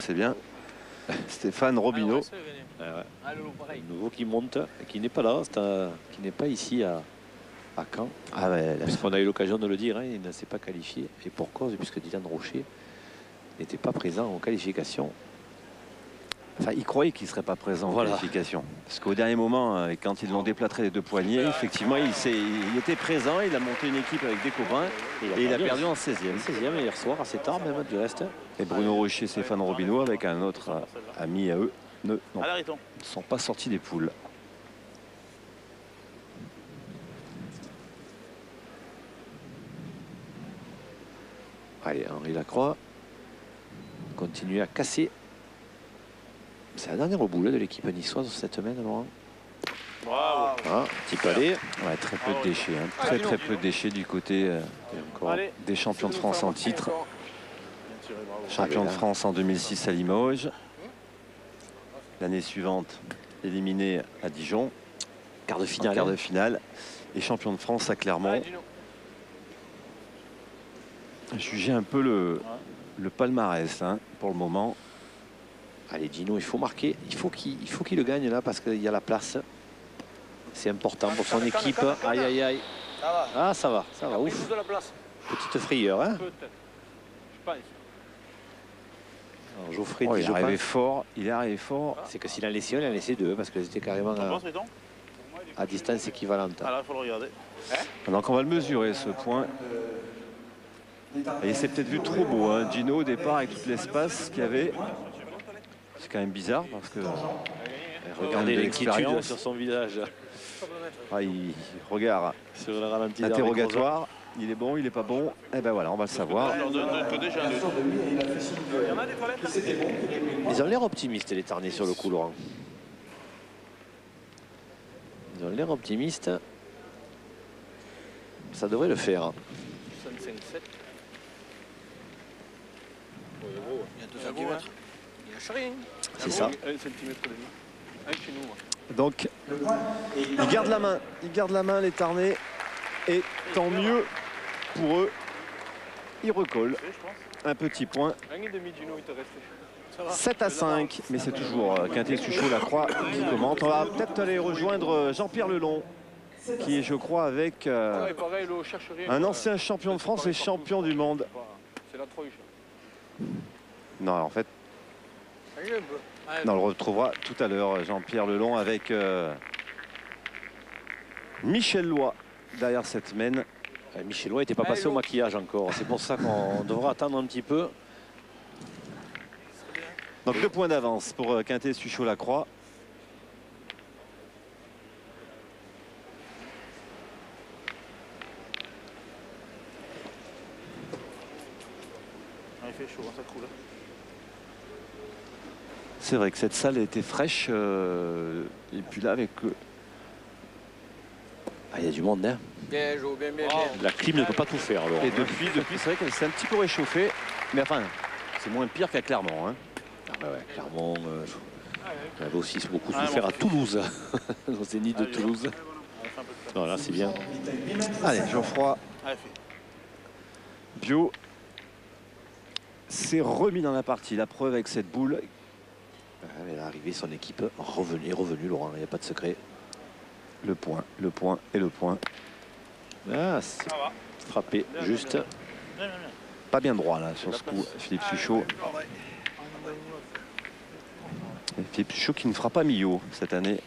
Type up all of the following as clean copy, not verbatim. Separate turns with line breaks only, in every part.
C'est bien. Stéphane Robineau.
Le nouveau qui monte, qui n'est pas là, qui n'est pas ici à Caen.
Ah ouais,
Puisqu'on a eu l'occasion de le dire, hein, il ne s'est pas qualifié. Et pour cause, puisque Dylan Rocher n'était pas présent en qualification.
Enfin, il croyait qu'il ne serait pas présent en qualification. Parce qu'au dernier moment, quand ils l'ont déplâtré les deux poignets, effectivement, il était présent, il a monté une équipe avec des copains et il a perdu en 16e.
16e hier soir, assez tard même du reste.
Et Bruno Rocher, Stéphane Robineau, avec un autre ami à eux, ne sont pas sortis des poules.
Allez, Henri Lacroix continue à casser. C'est la dernière boule de l'équipe niçoise cette semaine, Laurent.
Wow.
Ah, petit palais.
Ouais, très peu de déchets. Hein. Très peu de déchets du côté encore des champions de France en titre. Champion de France en 2006 à Limoges. L'année suivante, éliminé à Dijon.
Quart de finale.
Quart de finale. Et champion de France à Clermont. Jugez un peu le palmarès hein, pour le moment.
Allez, Gino, il faut marquer. Il faut qu'il le gagne là parce qu'il y a la place. C'est important pour son équipe. Aïe, aïe, aïe. Ah, ça va, ouf. Petite frayeur, hein. Alors, Geoffrey dit,
il est arrivé fort. Il est arrivé fort.
C'est que s'il a laissé un, il a laissé deux parce que c'était carrément à distance équivalente.
Ah là, il faut le regarder.
Donc on va le mesurer ce point. Et c'est peut-être vu trop beau, hein. Gino au départ avec tout l'espace qu'il y avait. C'est quand même bizarre parce que
regardez l'inquiétude sur son visage.
Ah, il regarde
sur le ralenti
interrogatoire. Il est bon, il est pas bon. Et ben voilà, on va le savoir.
Ils ont l'air optimistes les Tarnais sur le coup, Laurent. Ils ont l'air optimistes. Ça devrait le faire.
65,7. Il y a 2 cm.
C'est ça.
Donc, ils gardent la main. Ils gardent la main, les Tarnais. Et tant mieux pour eux. Ils recollent. Un petit point. 7-5. Mais c'est toujours Quintet, Suchot, Lacroix qui commente. On va peut-être aller rejoindre Jean-Pierre Lelon, qui est, je crois, avec un ancien champion de France et champion du monde. Non, en fait, on le retrouvera tout à l'heure, Jean-Pierre Lelon, avec Michel Loy derrière cette mène.
Michel Loy n'était pas passé au maquillage encore. C'est pour ça qu'on devra attendre un petit peu.
Donc 2 points d'avance pour Quintet, Suchot, Lacroix.
Il fait chaud, ça coule.
C'est vrai que cette salle était fraîche. Et puis là, avec...
Ah, il y a du monde, hein.
Bien joué, bien.
La clim ne peut pas tout faire, alors.
Et depuis c'est vrai qu'elle s'est un petit peu réchauffée. Mais enfin, c'est moins pire qu'à Clermont. Hein.
Ah bah ouais, Clermont, on avait aussi beaucoup souffert à Toulouse, au Zénith de Toulouse. Non, là, c'est bien.
Allez, Geoffroy. Bio s'est remis dans la partie. La preuve avec cette boule.
Elle est arrivée, son équipe est revenue, Laurent, il n'y a pas de secret.
Le point et le point.
Ah, c'est frappé, juste.
Pas bien droit là sur ce coup, Philippe Suchot. Et Philippe Suchot qui ne fera pas Millau cette année,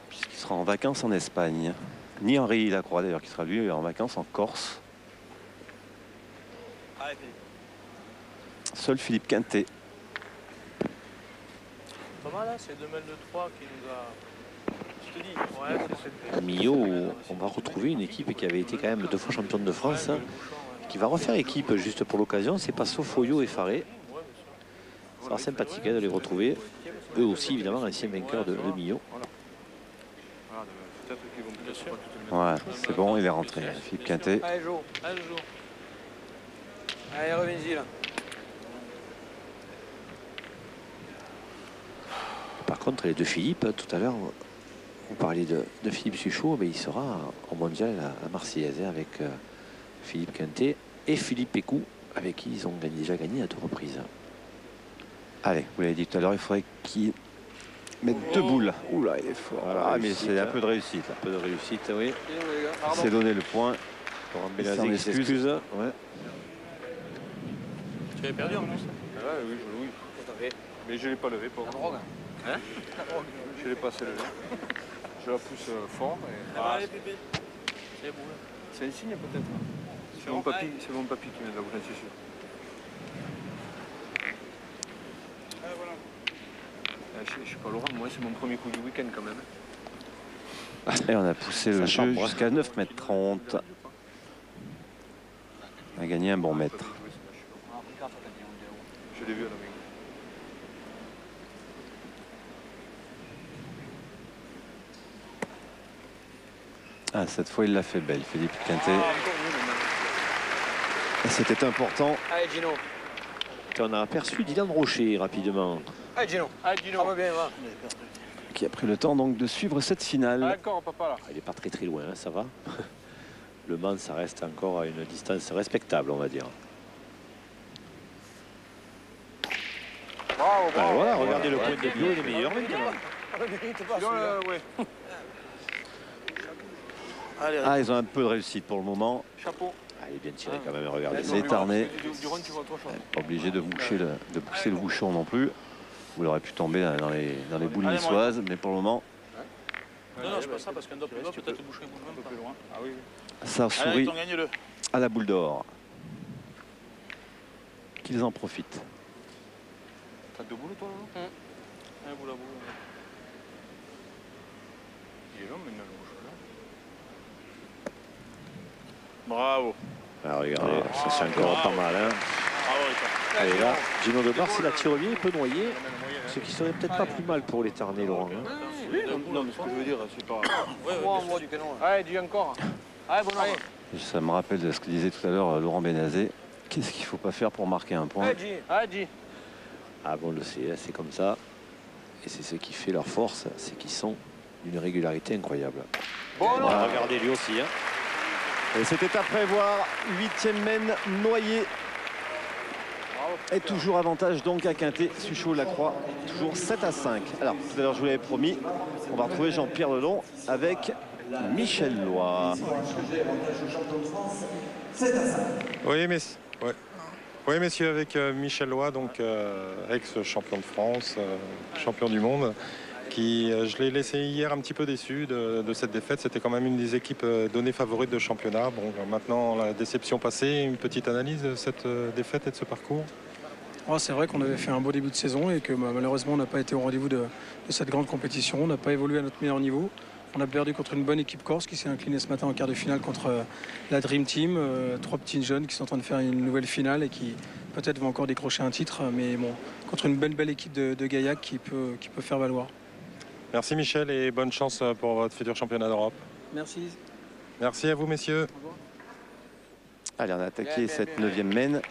puisqu'il sera en vacances en Espagne. Ni Henri Lacroix d'ailleurs, qui sera lui en vacances en Corse. Seul Philippe Quintet.
Pas mal, hein, c'est 2 mètres de 3 qui nous a... Je te dis, ouais, c'est...
À Millau, on va retrouver une équipe qui avait été quand même 2 fois championne de France, hein, qui va refaire équipe juste pour l'occasion. C'est pas Sofoyo et Faré. Ça sera sympathique hein, de les retrouver. Eux aussi, évidemment, anciens vainqueurs de Millau.
Ouais, c'est bon, il est rentré, Philippe Quintet.
Allez, joue. Allez, reviens-y là.
Par contre, les deux Philippe, tout à l'heure, on parlait de Philippe Suchot, mais il sera en mondial à Marseillaise hein, avec Philippe Quintet et Philippe Pécou, avec qui ils ont déjà gagné à 2 reprises.
Allez, vous l'avez dit tout à l'heure, il faudrait qu'il mette 2 boules. Oula, il est fort.
Voilà,
mais c'est un peu de réussite. Là.
Un peu de réussite, oui.
Il s'est donné le point.
Laurent
Il s'en
Benazé qui
excuse.
s'excuse. Ouais.
Tu avais perdu en plus.
Oui, oui. Mais je ne l'ai pas levé pour drogue.
Hein?
Je ne l'ai pas assez levé. Je la pousse fort. Et...
Allez, bébé. C'est bon.
C'est un signe peut-être. C'est mon papy qui me l'a voulu, c'est sûr. Je ne suis pas Laurent, moi c'est mon premier coup du week-end quand même.
Et on a poussé le jeu jusqu'à 9,30 m. On a gagné un bon mètre.
Je l'ai vu à la main.
Ah, cette fois, il l'a fait belle, Philippe Quintet. Et c'était important.
Allez, Gino.
On a aperçu Dylan Rocher rapidement.
Allez, Gino.
Allez, Gino.
Ça va bien, va.
Qui a pris le temps donc de suivre cette finale.
D'accord, papa là.
Il n'est pas très loin, hein, ça va. Le Mans, ça reste encore à une distance respectable, on va dire.
Bravo,
Ben voilà, regardez le point de bio, il est meilleur maintenant.
Ah, ils ont un peu de réussite pour le moment.
Chapeau.
Ah, il est bien tiré quand même, regardez.
Les Tarnais.
Du rhum, tu vois autre chose.
Pas obligé de pousser le bouchon non plus. Vous l'aurez pu tomber dans les boules niçoises, mais pour le moment,
Non, je passe ça parce qu'un doigt plus bas, peut-être le boucher un peu plus loin.
Ah oui.
ça
Allez,
sourit
t'en gagne-le.
à la boule d'or. Qu'ils en profitent.
T'as 2 boules toi là?
Un boule à boule.
Il est long maintenant le rouge là.
Bravo.
Ah, regardez, ça c'est encore pas mal. Hein.
Bravo, Ricard.
Allez là, Gino de Bar, s'il la tire bien, il peut noyer. Ce qui serait peut-être pas plus mal pour les Tarnais, Laurent. Hein.
Non, mais ce que je veux dire, c'est pas.
Moi, du canon.
Allez, dis encore.
Allez, bon, allez.
Ça me rappelle de ce que disait tout à l'heure Laurent Benazé. Qu'est-ce qu'il ne faut pas faire pour marquer un point?
Allez,
Ah bon, on le sait, c'est comme ça. Et c'est ce qui fait leur force, c'est qu'ils sont d'une régularité incroyable.
Bon, non.
Voilà, regardez lui aussi. Hein.
Et c'était à prévoir. 8e mène noyé. Et toujours avantage donc à Quintet. Suchot Lacroix, toujours 7-5. Alors, tout à l'heure, je vous l'avais promis, on va retrouver Jean-Pierre Lelon avec Michel Loy.
Oui, messieurs, avec Michel Loy, donc ex-champion de France, champion du monde, qui, je l'ai laissé hier un petit peu déçu de cette défaite. C'était quand même une des équipes données favorites de championnat. Bon, maintenant, la déception passée, une petite analyse de cette défaite et de ce parcours.
Oh, c'est vrai qu'on avait fait un beau début de saison et que malheureusement on n'a pas été au rendez-vous de cette grande compétition. On n'a pas évolué à notre meilleur niveau. On a perdu contre une bonne équipe corse qui s'est inclinée ce matin en quart de finale contre la Dream Team. 3 petits jeunes qui sont en train de faire une nouvelle finale et qui peut-être vont encore décrocher un titre. Mais bon, contre une belle équipe de Gaillac qui peut faire valoir.
Merci Michel et bonne chance pour votre futur championnat d'Europe.
Merci.
Merci à vous messieurs.
Allez, on a attaqué cette 9e mène.